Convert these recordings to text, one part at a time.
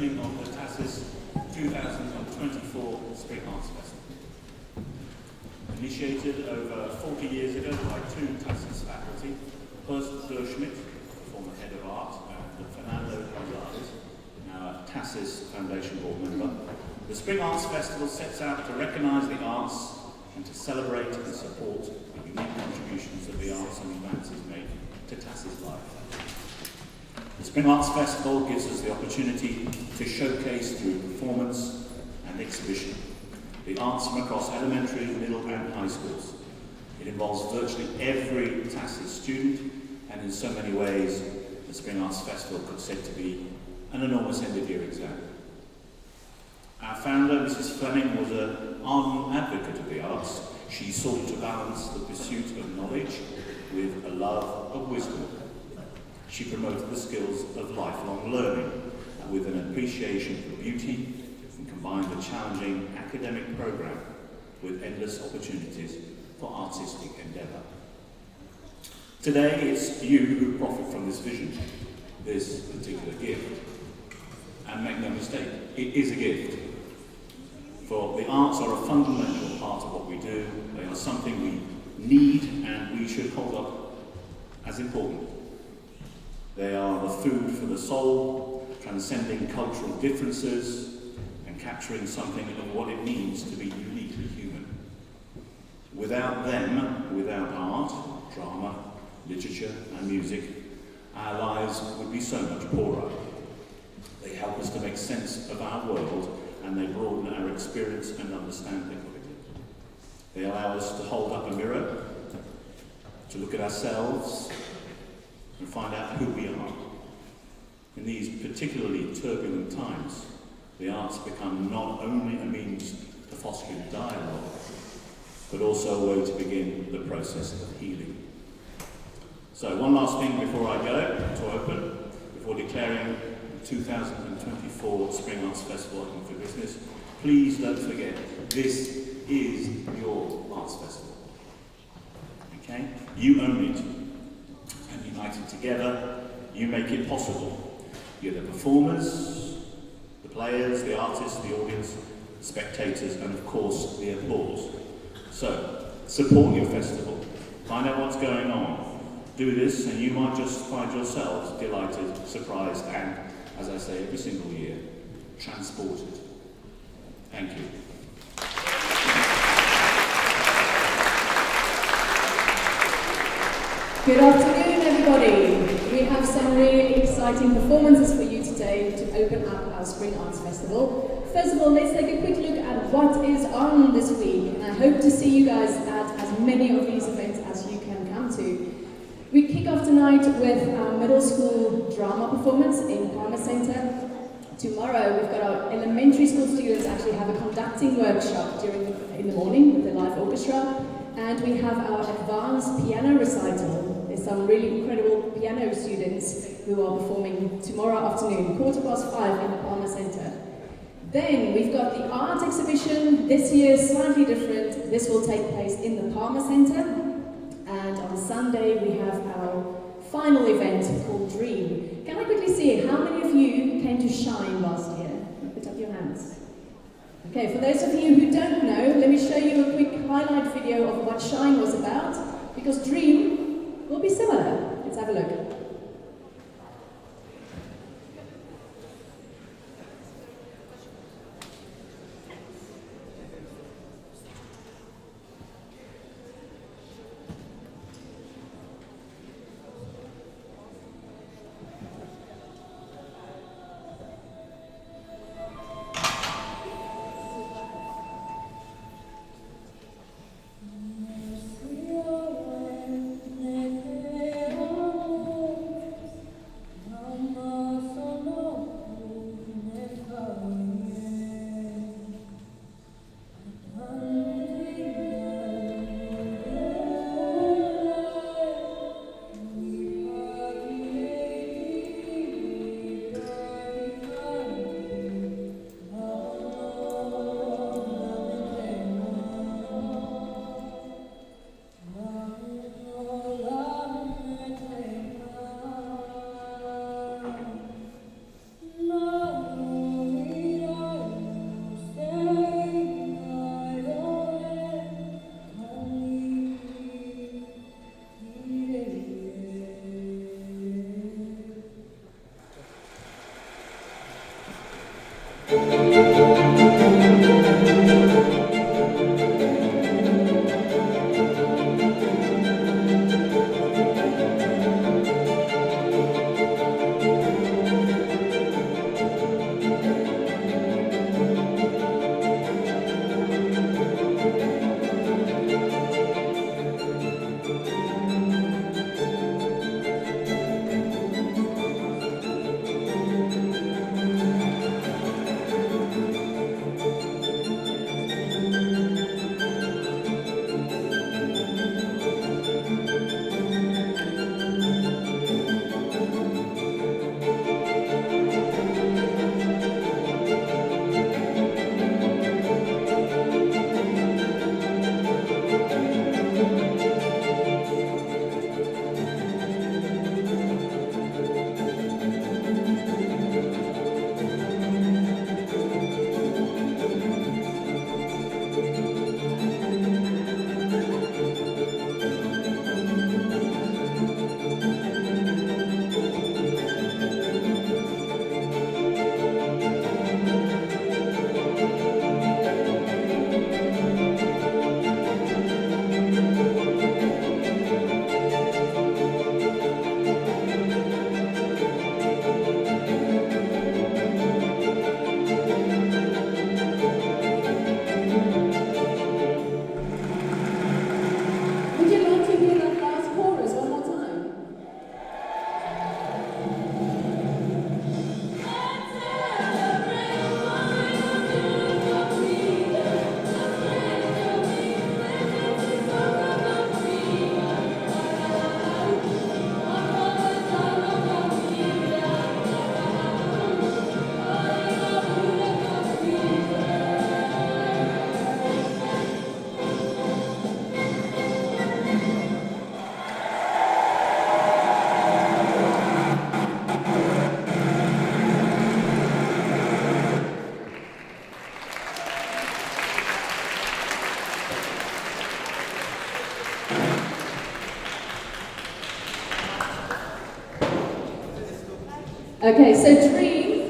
opening of the TASIS 2024 Spring Arts Festival. Initiated over 40 years ago by two TASIS faculty, Horst Schmidt, former head of art, and Fernando Gonzalez, now a TASIS Foundation Board member, the Spring Arts Festival sets out to recognise the arts and to celebrate and support the unique contributions that the arts and humanities make to TASIS life. The Spring Arts Festival gives us the opportunity to showcase through performance and exhibition the arts from across elementary, middle and high schools. It involves virtually every TASIS student, and in so many ways the Spring Arts Festival could said to be an enormous end-of-year exam. Our founder, Mrs. Fleming, was an ardent advocate of the arts. She sought to balance the pursuit of knowledge with a love of wisdom. She promoted the skills of lifelong learning with an appreciation for beauty and combined a challenging academic program with endless opportunities for artistic endeavour. Today it's you who profit from this vision, this particular gift. And make no mistake, it is a gift. For the arts are a fundamental part of what we do. They are something we need and we should hold up as important. They are the food for the soul, transcending cultural differences and capturing something of what it means to be uniquely human. Without them, without art, drama, literature and music, our lives would be so much poorer. They help us to make sense of our world and they broaden our experience and understanding of it. They allow us to hold up a mirror, to look at ourselves and find out who we are. In these particularly turbulent times, the arts become not only a means to fostering dialogue, but also a way to begin the process of healing. So one last thing before I go to open, before declaring the 2024 Spring Arts Festival open for business, please don't forget, this is your arts festival. Okay? You own it. And united together, you make it possible. You're the performers, the players, the artists, the audience, spectators, and of course, the applause. So, support your festival. Find out what's going on. Do this and you might just find yourselves delighted, surprised and, as I say every single year, transported. Thank you. Good afternoon, everybody. We have some really exciting performances for you today to open up our Spring Arts Festival. First of all, let's take a quick look at what is on this week, and I hope to see you guys at as many of these events as you can come to. We kick off tonight with our middle school drama performance in Palmer Centre. Tomorrow we've got our elementary school students actually have a conducting workshop in the morning with the live orchestra, and we have our advanced piano recital. There's some really incredible piano students who are performing tomorrow afternoon, 5:15 in the Palmer Centre. Then we've got the art exhibition. This year is slightly different. This will take place in the Palmer Centre. And on Sunday we have our final event called Dream. Can I quickly see how many of you came to Shine last year? Put up your hands. Okay, for those of you who don't know, let me show you a quick highlight video of what Shine was about, because Dream will be similar. Let's have a look. Okay, so Dream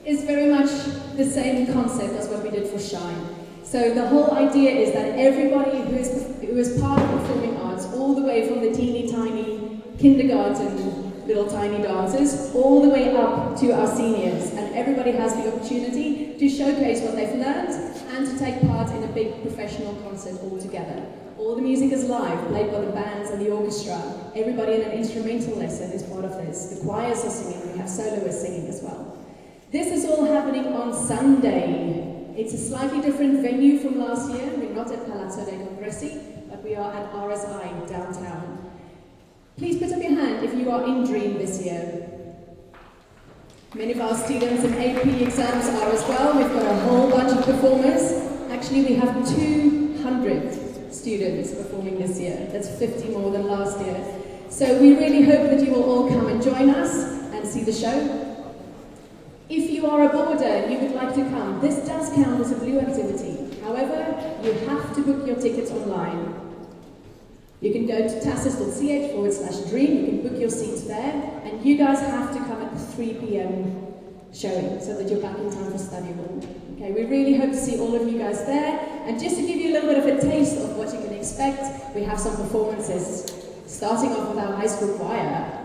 is very much the same concept as what we did for Shine. So the whole idea is that everybody who is part of performing arts, all the way from the teeny tiny kindergarten little tiny dancers, all the way up to our seniors, and everybody has the opportunity to showcase what they've learned and to take part in a big professional concert all together. All the music is live, played by the bands and the orchestra. Everybody in an instrumental lesson is part of this. The choirs are singing, we have soloists singing as well. This is all happening on Sunday. It's a slightly different venue from last year. We're not at Palazzo dei Congressi, but we are at RSI downtown. Please put up your hand if you are in Dream this year. Many of our students in AP exams are as well. We've got a whole bunch of performers. Actually, we have 200 students performing this year. That's 50 more than last year. So we really hope that you will all come and join us and see the show. If you are a boarder and you would like to come, this does count as a blue activity. However, you have to book your tickets online. You can go to tasis.ch/dream, you can book your seats there, and you guys have to come at the 3 p.m. showing so that you're back in time for study hall. Okay, we really hope to see all of you guys there. And just to give you a little bit of a taste of what you can expect, we have some performances, starting off with our high school choir.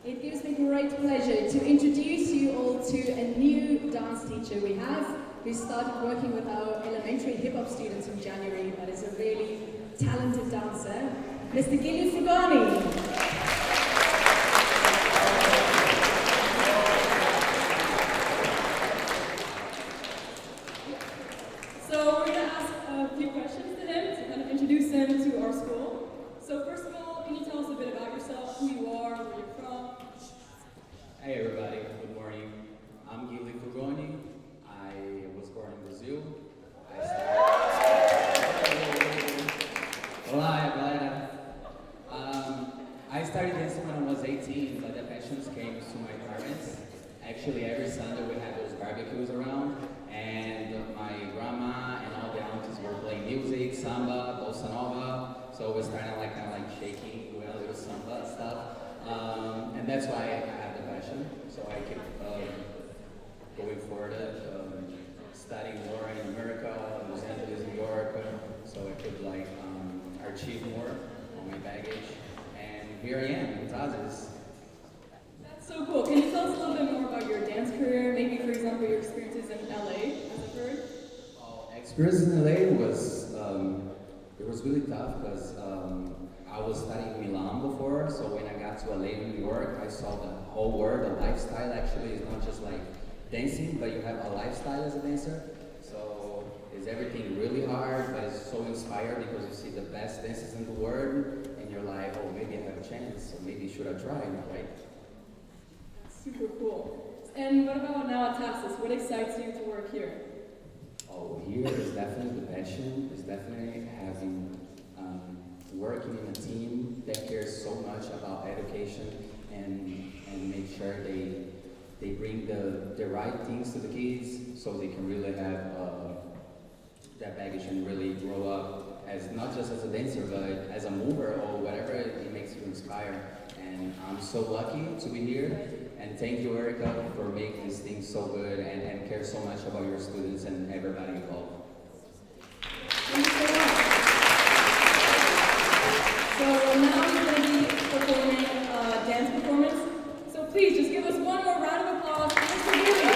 It gives me great pleasure to introduce you all to a new dance teacher we have, who started working with our elementary hip-hop students in January, but is a really talented dancer, Mr. Gilly Frugani. So we're going to ask a few questions to him to kind of introduce him to our school. So first of all, can you tell us a bit about yourself, who you are, where you're from? Hey everybody, good morning. I'm Gilly Frugani. I was born in Brazil. Olá, galera. I started dancing when I was 18, but the passions came to my parents. Actually, every Sunday we had those barbecues around, and my grandma and all the aunties were playing music, samba, bossa nova. So we started kind of shaking, doing a little samba stuff. And that's why I have the passion. So I keep going for it, studying more in America, Los Angeles, New York, so I could achieve more on my baggage. And here I am in TASIS. That's so cool. Can you tell us a little bit more about your dance career? Maybe, for example, your experiences in LA, as I've heard? Experience in LA was it was really tough because I was studying in Milan before, so when I got to LA in New York, I saw the whole world. The lifestyle actually is not just like dancing, but you have a lifestyle as a dancer. So is everything really hard, but it's so inspired because you see the best dancers in the world, and you're like, oh, maybe I have a chance, so maybe should I try, right? That's super cool. And what about now at TASIS? What excites you to work here? Oh, here is definitely the passion. Is definitely having working in a team that cares so much about education and make sure they bring the right things to the kids so they can really have that baggage and really grow up as not just as a dancer but as a mover or whatever it makes you inspire. And I'm so lucky to be here. And thank you, Erica, for making this thing so good and care so much about your students and everybody involved. Thank you so much. So now we're going to be performing a dance performance. So please, just give us one more round of applause for Mr. Gilly.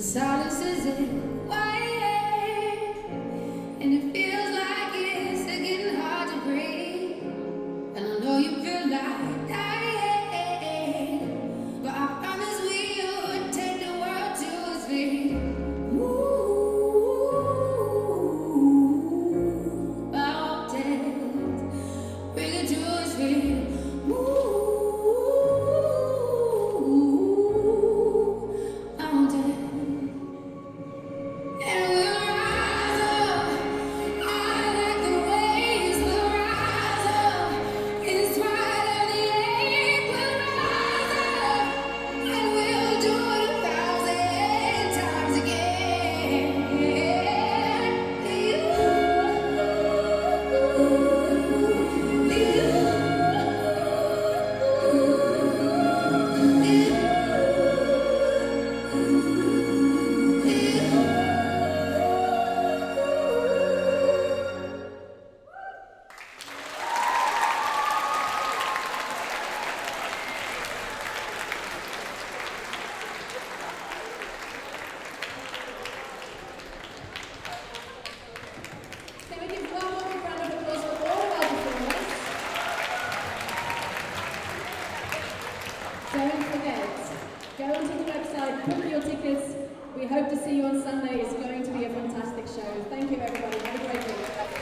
The silence is in quiet, and it feels like it's getting hard to breathe. And I know you feel like dying, but I promise we would take the world to its feet. Move mountains, bring it to its feet. Move mountains. And we'll rise up, high like the waves. We'll rise up, in spite of the ache. We'll rise up, and we'll do it 1,000 times again. Can we give one more big round of applause for all of our performers? Don't forget, go onto the website, book your tickets. We hope to see you on Sunday. It's going to be a fantastic show. Thank you, everybody. Have a great week.